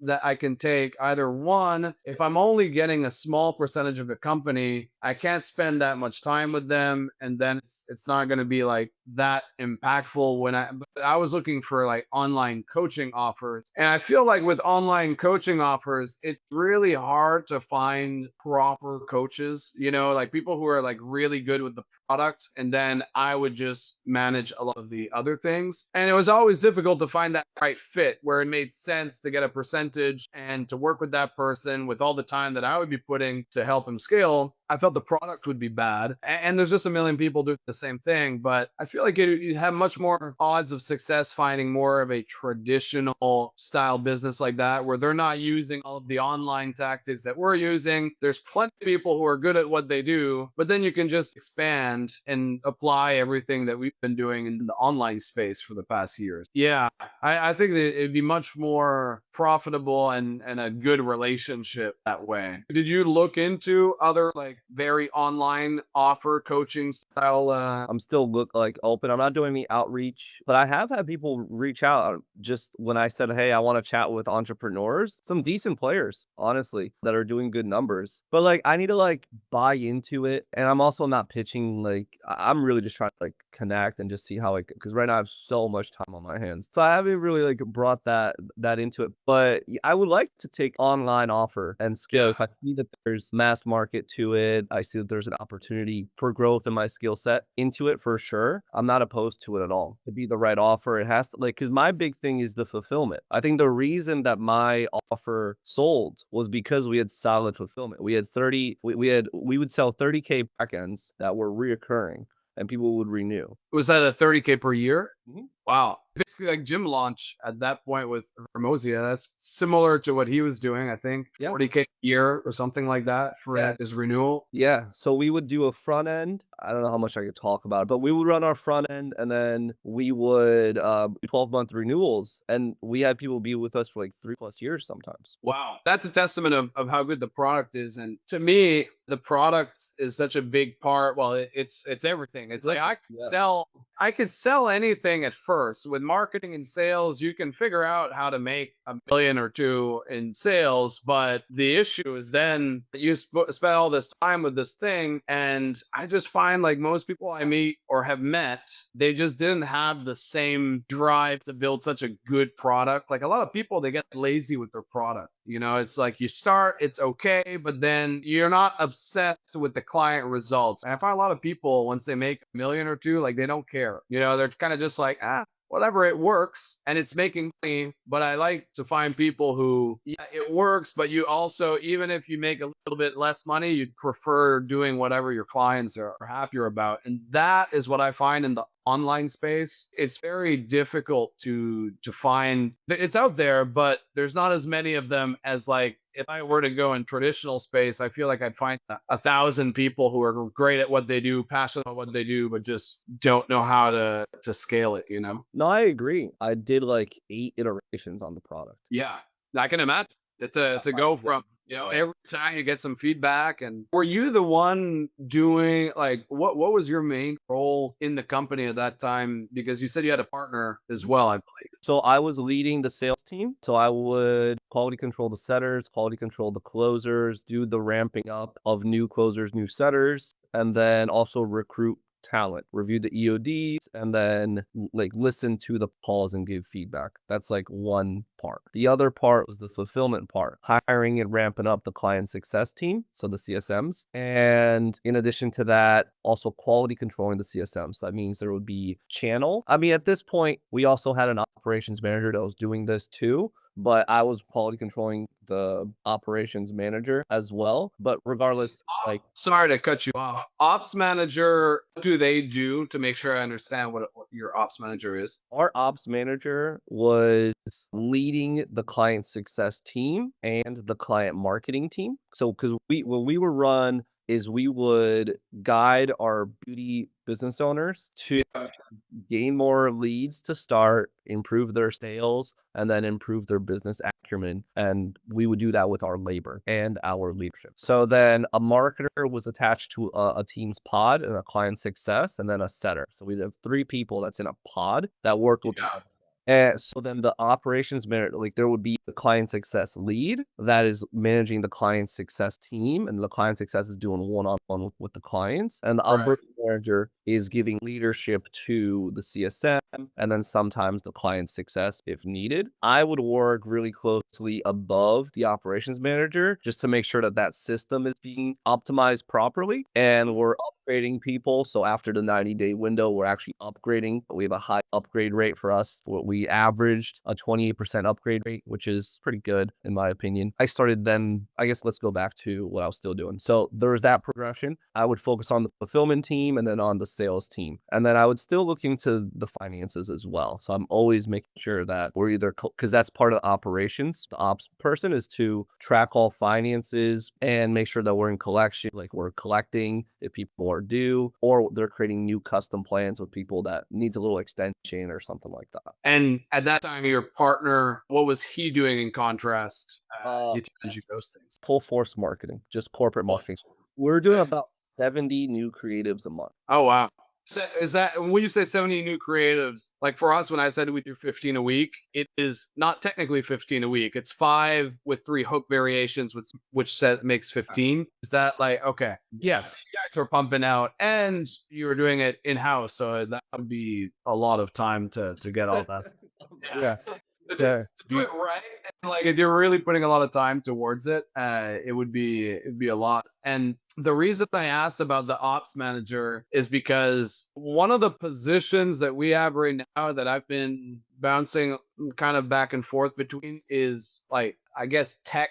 that I can take. Either one, if I'm only getting a small percentage of the company, I can't spend that much time with them, and then it's not going to be like that impactful. But I was looking for like online coaching offers, and I feel like with online coaching offers, it's really hard to find proper coaches. Like people who are like really good with the product, and then I would just manage a lot of the other things. And it was always difficult to find that right fit where it made sense to get a percentage and to work with that person with all the time that I would be putting to help him scale. I felt the product would be bad. And there's just a million people doing the same thing. But I feel like you have much more odds of success finding more of a traditional style business like that, where they're not using all of the online tactics that we're using. There's plenty of people who are good at what they do, but then you can just expand and apply everything that we've been doing in the online space for the past years. Yeah, I think that it'd be much more profitable and a good relationship that way. Did you look into other like very online offer coaching style? I'm still like open. I'm not doing any outreach, but I have had people reach out just when I said, "Hey, I want to chat with entrepreneurs." Some decent players, honestly, that are doing good numbers. But like I need to like buy into it, and I'm also not pitching like I'm really just trying to like connect and just see how like because right now I have so much time on my hands. So I haven't really like brought that into it. But I would like to take online offer and scale. If I see that there's mass market to it, I see that there's an opportunity for growth in my skill set into it for sure. I'm not opposed to it at all. To be the right offer, it has to like because my big thing is the fulfillment. I think the reason that my offer sold was because we had solid fulfillment. We had 30, we would sell 30K backends that were reoccurring and people would renew. Was that a 30K per year? Mhm. Wow. Basically like gym launch at that point with Ramosia. That's similar to what he was doing, I think. Yeah. 40K a year or something like that for Yeah. his renewal. Yeah. So we would do a front end. I don't know how much I could talk about it, but we would run our front end and then we would 12-month renewals. And we had people be with us for like 3+ years sometimes. Wow. That's a testament of how good the product is. And to me, the product is such a big part. Well, it's everything. It's like I could sell anything at first. With marketing and sales, you can figure out how to make a million or two in sales. But the issue is then you spend all this time with this thing. And I just find like most people I meet or have met, they just didn't have the same drive to build such a good product. Like a lot of people, they get lazy with their product. It's like you start, it's okay, but then you're not obsessed with the client results. And I find a lot of people, once they make a million or two, like they don't care. They're kind of just like, whatever, it works and it's making money. But I like to find people who, yeah, it works, but you also, even if you make a little bit less money, you'd prefer doing whatever your clients are happier about. And that is what I find in the online space. It's very difficult to find. It's out there, but there's not as many of them as, like, if I were to go in traditional space, I feel like I'd find 1,000 people who are great at what they do, passionate about what they do, but just don't know how to scale it, you know? No, I agree. I did like 8 iterations on the product. Yeah, I can imagine. It's a go from, every time you get some feedback. And were you the one doing, like, what was your main role in the company at that time? Because you said you had a partner as well, I believe. So I was leading the sales team. So I would quality control the setters, quality control the closers, do the ramping up of new closers, new setters, and then also recruit talent, review the EODs, and then like listen to the calls and give feedback. That's like one part. The other part was the fulfillment part, hiring and ramping up the client success team, so the CSMs. And in addition to that, also quality controlling the CSMs. That means there would be channel. I mean, at this point, we also had an operations manager that was doing this too, but I was quality controlling the operations manager as well. But regardless, like Sorry to cut you off. Ops manager, what do they do, to make sure I understand what your ops manager is? our ops manager was leading the client success team and the client marketing team. So, because what we would run is we would guide our beauty business owners to gain more leads to start, improve their sales, and then improve their business acumen. And we would do that with our labor and our leadership. So then a marketer was attached to a team's pod and a client success, and then a setter. So we'd have 3 people that's in a pod that work with. Yeah. And so then the operations manager, like there would be the client success lead that is managing the client success team, and the client success is doing one-on-one with the clients. And the Right. operations manager is giving leadership to the CSM and then sometimes the client success if needed. I would work really closely above the operations manager just to make sure that that system is being optimized properly and we're upgrading people. So after the 90-day window, we're actually upgrading. We have a high upgrade rate for us. We averaged a 28% upgrade rate, which is pretty good in my opinion. I started then, I guess let's go back to what I was still doing. So there was that progression. I would focus on the fulfillment team and then on the sales team. And then I would still look into the finances as well. So I'm always making sure that we're either, because that's part of the operations. The ops person is to track all finances and make sure that we're in collection, like we're collecting if people are due, or they're creating new custom plans with people that needs a little extension or something like that. And at that time, your partner, what was he doing in contrast? You teach you those things. Full force marketing, just corporate marketing. We're doing about 70 new creatives a month. Oh, wow. So is that, when you say 70 new creatives, like for us, when I said we do 15 a week, it is not technically 15 a week. It's 5 with 3 hook variations, which makes 15. Is that like, okay? Yes, you guys are pumping out, and you were doing it in house, so that would be a lot of time to get all that. Yeah. To do it right, and like if you're really putting a lot of time towards it, it'd be a lot. And the reason I asked about the ops manager is because one of the positions that we have right now that I've been bouncing kind of back and forth between is, like, I guess tech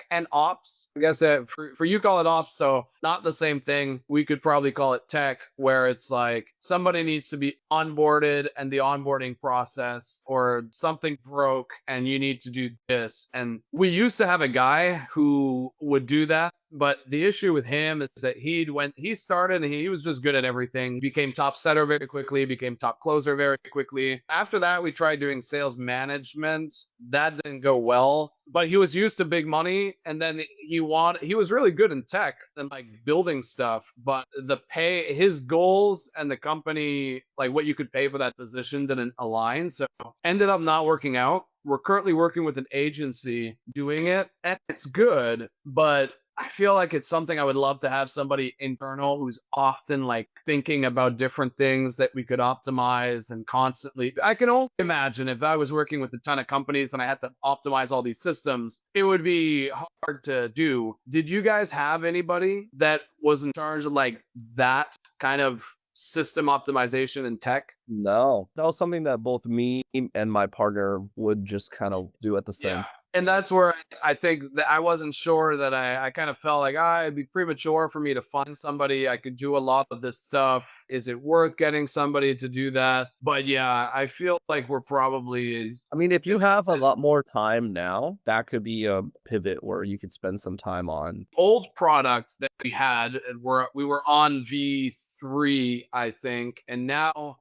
and ops. I guess for you call it ops, so not the same thing. We could probably call it tech, where it's like somebody needs to be onboarded and the onboarding process, or something broke and you need to do this. And we used to have a guy who would do that. But the issue with him is that he started and he was just good at everything. He became top setter very quickly, became top closer very quickly. After that, we tried doing sales management. That didn't go well. But he was used to big money, and then he was really good in tech and like building stuff. But the pay, his goals and the company, like what you could pay for that position, didn't align. So ended up not working out. We're currently working with an agency doing it, and it's good, but I feel like it's something I would love to have somebody internal who's often like thinking about different things that we could optimize, and constantly. I can only imagine if I was working with a ton of companies and I had to optimize all these systems, it would be hard to do. Did you guys have anybody that was in charge of like that kind of system optimization in tech? No, that was something that both me and my partner would just kind of do at the Yeah. same. And that's where I think that I wasn't sure that I kind of felt like, it'd be premature for me to find somebody. I could do a lot of this stuff. Is it worth getting somebody to do that? But yeah, I feel like we're probably, I mean, if you have a lot more time now, that could be a pivot where you could spend some time on. old products that we had, and we were on V3, I think, and now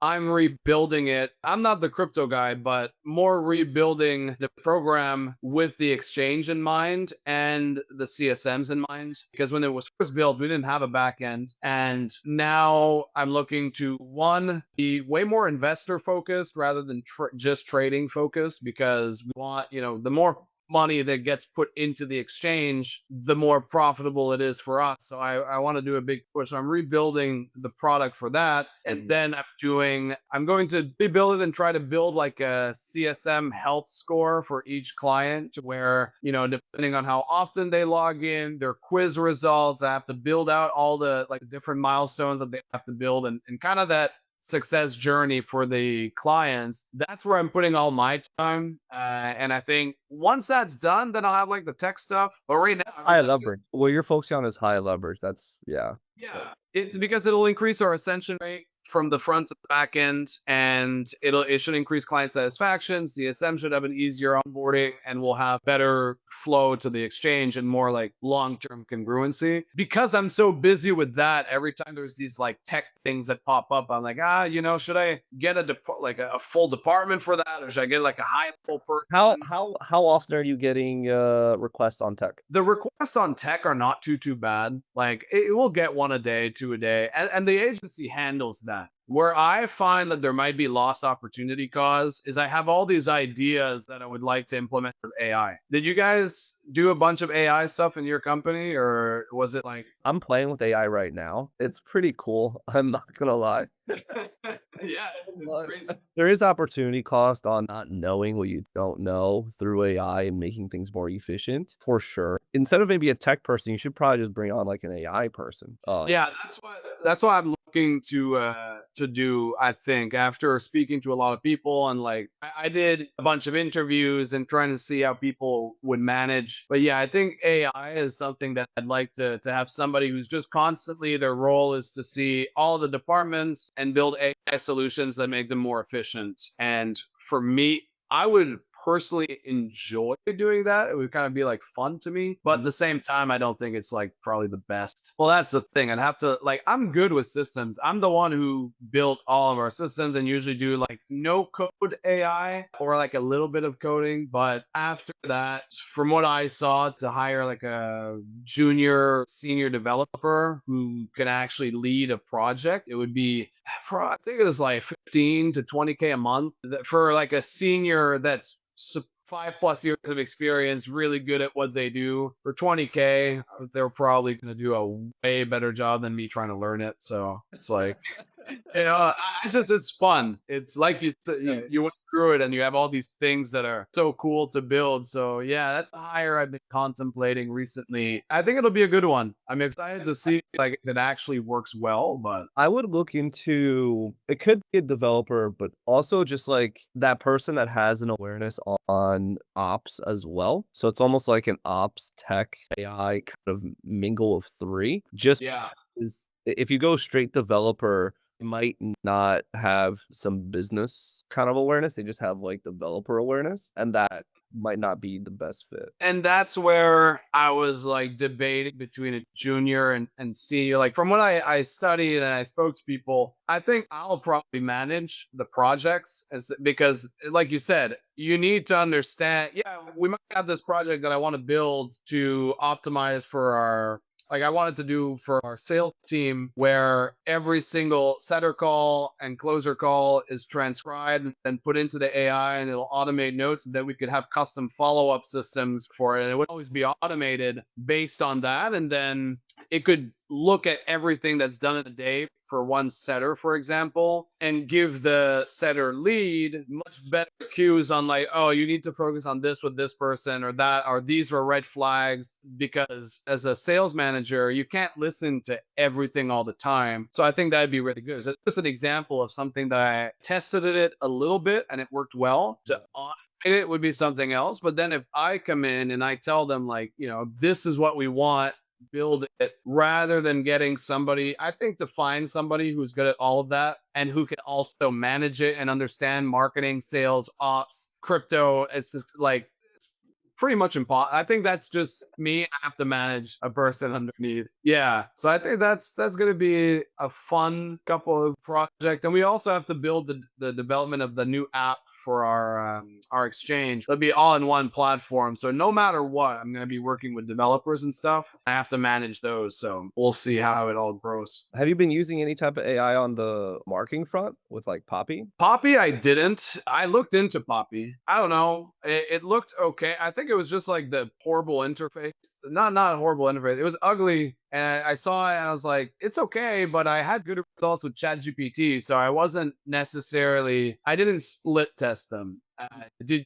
I'm rebuilding it. I'm not the crypto guy, but more rebuilding the program with the exchange in mind and the CSMs in mind. Because when it was first built, we didn't have a back end. And now I'm looking to one, be way more investor focused rather than just trading focused, because we want, the more money that gets put into the exchange, the more profitable it is for us. So I want to do a big push. So I'm rebuilding the product for that. And then I'm going to rebuild it and try to build like a CSM health score for each client, where, depending on how often they log in, their quiz results, I have to build out all the like different milestones that they have to build, and kind of that success journey for the clients. That's where I'm putting all my time. And I think once that's done, then I'll have like the tech stuff. But right now, High leverage. What you're focusing on is high leverage. That's yeah. yeah, it's because it'll increase our ascension rate from the front to the back end, and it should increase client satisfaction. CSM should have an easier onboarding, and we'll have better flow to the exchange and more like long-term congruency. Because I'm so busy with that, every time there's these like tech things that pop up, I'm like, should I get a full department for that, or should I get like a high level person? How often are you getting requests on tech? The requests on tech are not too bad. Like it will get one a day, two a day, and the agency handles that. Where I find that there might be lost opportunity cause is I have all these ideas that I would like to implement with AI. Did you guys do a bunch of AI stuff in your company, or was it like? I'm playing with AI right now. It's pretty cool. I'm not gonna lie. Yeah, it's But crazy. there is opportunity cost on not knowing what you don't know through AI and making things more efficient, for sure. Instead of maybe a tech person, you should probably just bring on like an AI person. Yeah, that's what I'm looking to do. I think after speaking to a lot of people, and like I did a bunch of interviews and trying to see how people would manage. But yeah, I think AI is something that I'd like to have somebody who's just constantly, their role is to see all the departments and build AI solutions that make them more efficient. And for me, I would personally enjoy doing that. It would kind of be like fun to me, but at the same time, I don't think it's like probably the best. Well, that's the thing. I'd have to like, I'm good with systems. I'm the one who built all of our systems and usually do like no code AI or like a little bit of coding. But after that, from what I saw, to hire like a junior senior developer who can actually lead a project, it would be, I think it was like 15 to 20K a month for like a senior that's 5+ years of experience, really good at what they do. For 20K, they're probably going to do a way better job than me trying to learn it. So it's like, it's fun. It's like you said, you went through it and you have all these things that are so cool to build. So yeah, that's a hire I've been contemplating recently. I think it'll be a good one. I'm excited to see like if it actually works well, but I would look into it. Could be a developer, but also just like that person that has an awareness on ops as well. So it's almost like an ops tech AI kind of mingle of three. Just yeah. is if you go straight developer, you might not have some business kind of awareness. They just have like developer awareness, and that might not be the best fit. And that's where I was like debating between a junior and senior. Like from what I studied and I spoke to people, I think I'll probably manage the projects because like you said, you need to understand, yeah, we might have this project that I want to build to optimize for our, like I wanted to do for our sales team, where every single setter call and closer call is transcribed and put into the AI, and it'll automate notes, and then we could have custom follow-up systems for it. And it would always be automated based on that. And then it could look at everything that's done in a day for one setter, for example, and give the setter lead much better cues on like, oh, you need to focus on this with this person or that, or these were red flags. Because as a sales manager, you can't listen to everything all the time. So I think that'd be really good. So it's just an example of something that I tested it a little bit and it worked well. To it would be something else. But then if I come in and I tell them, like, this is what we want, build it, rather than getting somebody, I think to find somebody who's good at all of that and who can also manage it and understand marketing, sales, ops, crypto, it's just like, pretty much impossible. I think that's just me. I have to manage a person underneath. Yeah. So I think that's going to be a fun couple of projects. And we also have to build the development of the new app for our exchange. It'll be all in one platform. So no matter what, I'm going to be working with developers and stuff. I have to manage those. So we'll see how it all grows. Have you been using any type of AI on the marketing front with like Poppy? Poppy, I didn't. I looked into Poppy. I don't know. It looked okay. I think it was just like the horrible interface. Not a horrible interface. It was ugly. And I saw it and I was like, it's okay, but I had good results with ChatGPT. So I wasn't necessarily, I didn't split test them. Do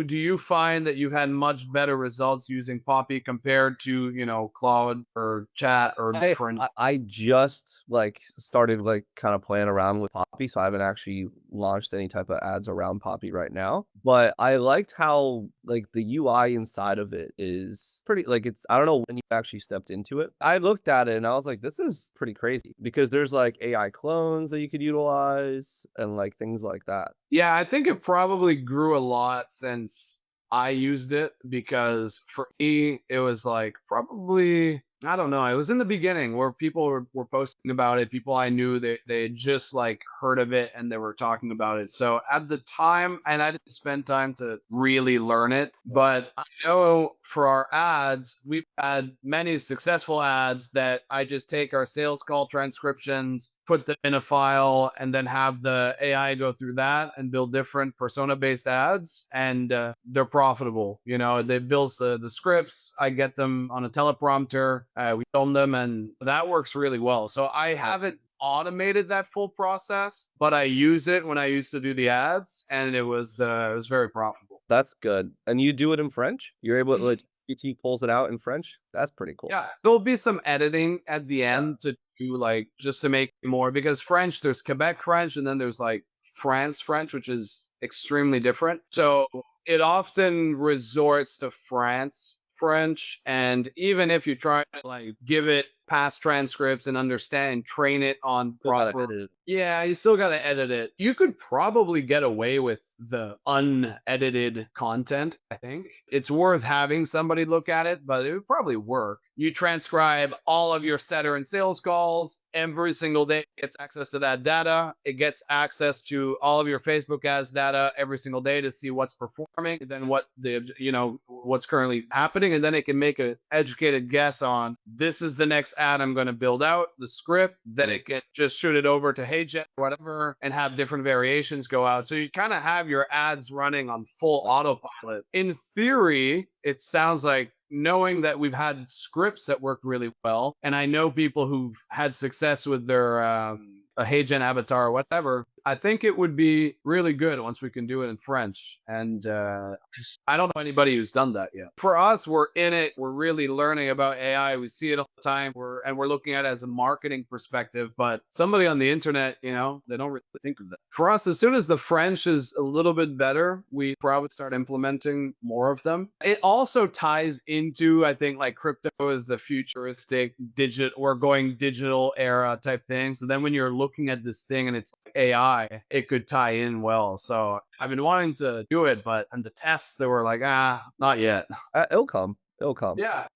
you find that you've had much better results using Poppy compared to, Claude or Chat or different? I just like started like kind of playing around with Poppy, so I haven't actually launched any type of ads around Poppy right now. But I liked how like the UI inside of it is pretty like I don't know when you actually stepped into it. I looked at it and I was like, this is pretty crazy because there's like AI clones that you could utilize and like things like that. Yeah, I think it probably grew a lot since I used it because for me, it was like probably, I don't know, it was in the beginning where people were posting about it. People I knew, they had just like heard of it and they were talking about it. So at the time, and I didn't spend time to really learn it, but I know for our ads, we've had many successful ads that I just take our sales call transcriptions, put them in a file, and then have the AI go through that and build different persona-based ads, and they're profitable. They build the scripts. I get them on a teleprompter. We film them, and that works really well. So I haven't automated that full process, but I use it when I used to do the ads, and it was very profitable. That's good. And you do it in French? You're able to like PT pulls it out in French? That's pretty cool. Yeah, there'll be some editing at the end to do like just to make it more, because French, there's Quebec French and then there's like France French, which is extremely different. So it often resorts to France French. And even if you try to like give it past transcripts and understand, train it on proper. Yeah, you still got to edit it. You could probably get away with the unedited content, I think. It's worth having somebody look at it, but it would probably work. You transcribe all of your setter and sales calls every single day. It gets access to that data. It gets access to all of your Facebook ads data every single day to see what's performing, and then what's currently happening. And then it can make an educated guess on this is the next ad I'm going to build out, the script. Then it can just shoot it over to HeyJet or whatever and have different variations go out. So you kind of have your ads running on full autopilot. In theory, it sounds like, knowing that we've had scripts that work really well, and I know people who've had success with their a HeyGen avatar or whatever, I think it would be really good once we can do it in French. And I don't know anybody who's done that yet. For us, we're in it. We're really learning about AI. We see it all the time. We're looking at it as a marketing perspective. But somebody on the internet, they don't really think of that. For us, as soon as the French is a little bit better, we probably start implementing more of them. It also ties into, I think, like crypto is the futuristic going digital era type thing. So then when you're looking at this thing and it's AI, it could tie in well. So I've been wanting to do it, but in the tests they were like, not yet. It'll come. It'll come. Yeah.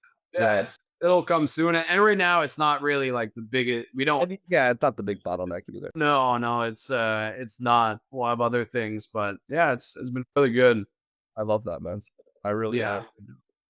It'll come soon. And right now it's not really like the biggest. We don't. Yeah, it's not the big bottleneck either. No, it's not. We'll have other things, but yeah, it's been really good. I love that, man. I really Yeah.